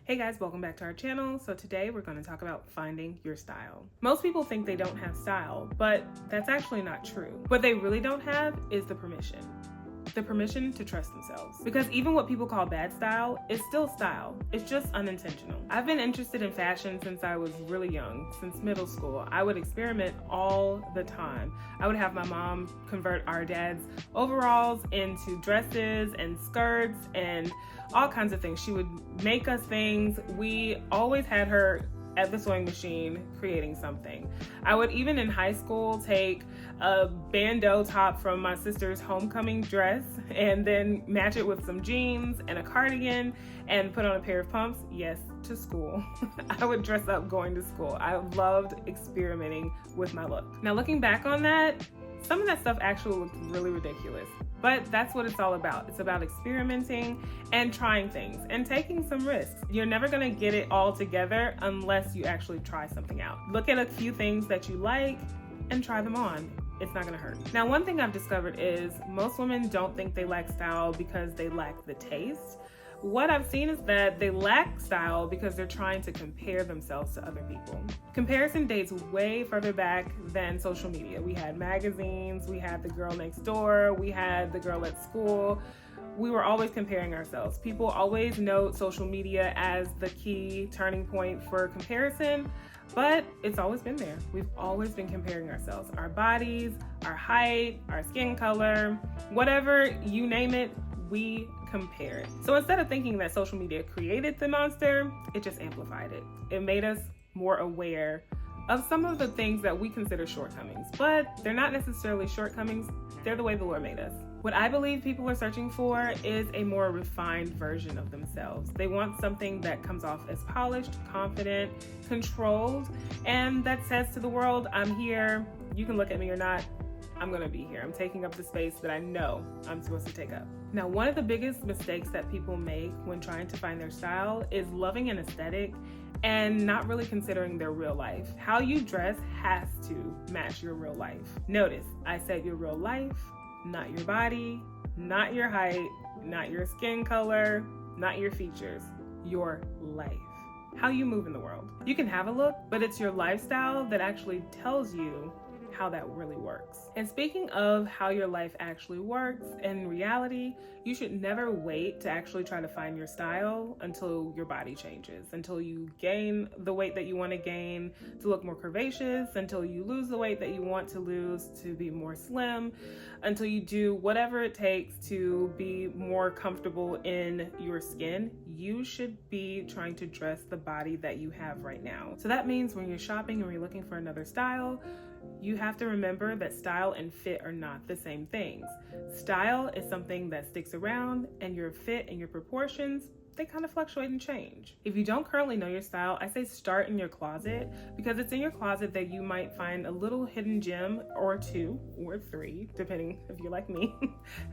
Hey guys, welcome back to our channel. So today we're going to talk about finding your style. Most people think they don't have style, but that's actually not true. What they really don't have is the permission to trust themselves. Because even what people call bad style is still style. It's just unintentional. I've been interested in fashion since I was really young, since middle school. I would experiment all the time. I would have my mom convert our dad's overalls into dresses and skirts and all kinds of things. She would make us things. We always had her at the sewing machine creating something. I would even in high school take a bandeau top from my sister's homecoming dress and then match it with some jeans and a cardigan and put on a pair of pumps. Yes, to school. I would dress up going to school. I loved experimenting with my look. Now looking back on that, some of that stuff actually looked really ridiculous, but that's what it's all about. It's about experimenting and trying things and taking some risks. You're never gonna get it all together unless you actually try something out. Look at a few things that you like and try them on. It's not gonna hurt. Now, one thing I've discovered is most women don't think they lack style because they lack the taste. What I've seen is that they lack style because they're trying to compare themselves to other people. Comparison dates way further back than social media. We had magazines, we had the girl next door, we had the girl at school. We were always comparing ourselves. People always note social media as the key turning point for comparison, but it's always been there. We've always been comparing ourselves, our bodies, our height, our skin color, whatever you name it, we compare it. So instead of thinking that social media created the monster, it just amplified it. It made us more aware of some of the things that we consider shortcomings, but they're not necessarily shortcomings. They're the way the Lord made us. What I believe people are searching for is a more refined version of themselves. They want something that comes off as polished, confident, controlled, and that says to the world, I'm here. You can look at me or not. I'm gonna be here. I'm taking up the space that I know I'm supposed to take up. Now, one of the biggest mistakes that people make when trying to find their style is loving an aesthetic and not really considering their real life. How you dress has to match your real life. Notice, I said your real life, not your body, not your height, not your skin color, not your features, your life. How you move in the world. You can have a look, but it's your lifestyle that actually tells you how that really works. And speaking of how your life actually works, in reality, you should never wait to actually try to find your style until your body changes, until you gain the weight that you want to gain to look more curvaceous, until you lose the weight that you want to lose to be more slim, until you do whatever it takes to be more comfortable in your skin. You should be trying to dress the body that you have right now. So that means when you're shopping and you're looking for another style, you have to remember that style and fit are not the same things. Style is something that sticks around, and your fit and your proportions, they kind of fluctuate and change. If you don't currently know your style, I say start in your closet, because it's in your closet that you might find a little hidden gem or two or three, depending if you're like me.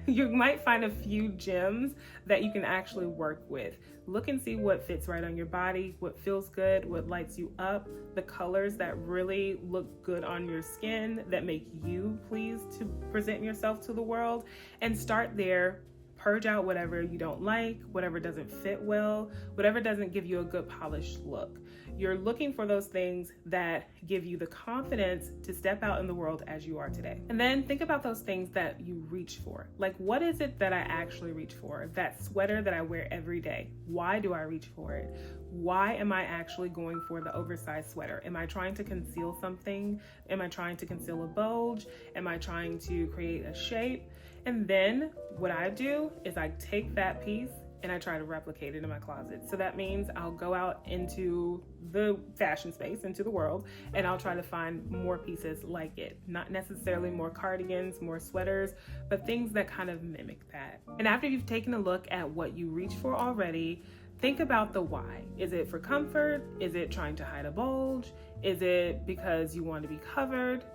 You might find a few gems that you can actually work with. Look and see what fits right on your body, what feels good, what lights you up, the colors that really look good on your skin, that make you pleased to present yourself to the world, and start there. Purge out whatever you don't like, whatever doesn't fit well, whatever doesn't give you a good polished look. You're looking for those things that give you the confidence to step out in the world as you are today. And then think about those things that you reach for. Like, what is it that I actually reach for? That sweater that I wear every day. Why do I reach for it? Why am I actually going for the oversized sweater? Am I trying to conceal something? Am I trying to conceal a bulge? Am I trying to create a shape? And then what I do is I take that piece and I try to replicate it in my closet. So that means I'll go out into the fashion space, into the world, and I'll try to find more pieces like it. Not necessarily more cardigans, more sweaters, but things that kind of mimic that. And after you've taken a look at what you reach for already, think about the why. Is it for comfort? Is it trying to hide a bulge? Is it because you want to be covered?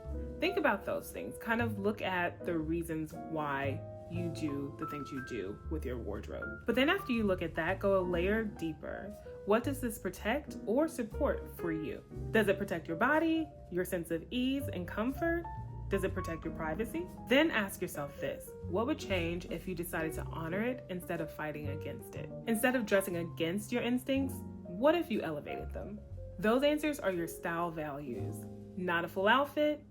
Think about those things. Kind of look at the reasons why you do the things you do with your wardrobe. But then after you look at that, go a layer deeper. What does this protect or support for you? Does it protect your body, your sense of ease and comfort? Does it protect your privacy? Then ask yourself this: what would change if you decided to honor it instead of fighting against it? Instead of dressing against your instincts, what if you elevated them? Those answers are your style values. Not a full outfit,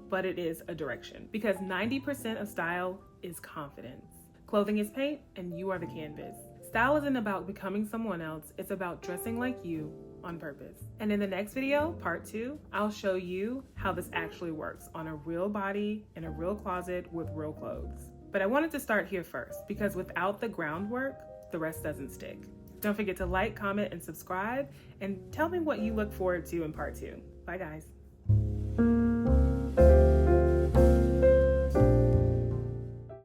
but it is a direction. Because 90% of style is confidence. Clothing is paint, and you are the canvas. Style isn't about becoming someone else, it's about dressing like you on purpose. And in the next video, part 2, I'll show you how this actually works on a real body, in a real closet, with real clothes. But I wanted to start here first, because without the groundwork, the rest doesn't stick. Don't forget to like, comment, and subscribe, and tell me what you look forward to in part 2. Bye guys.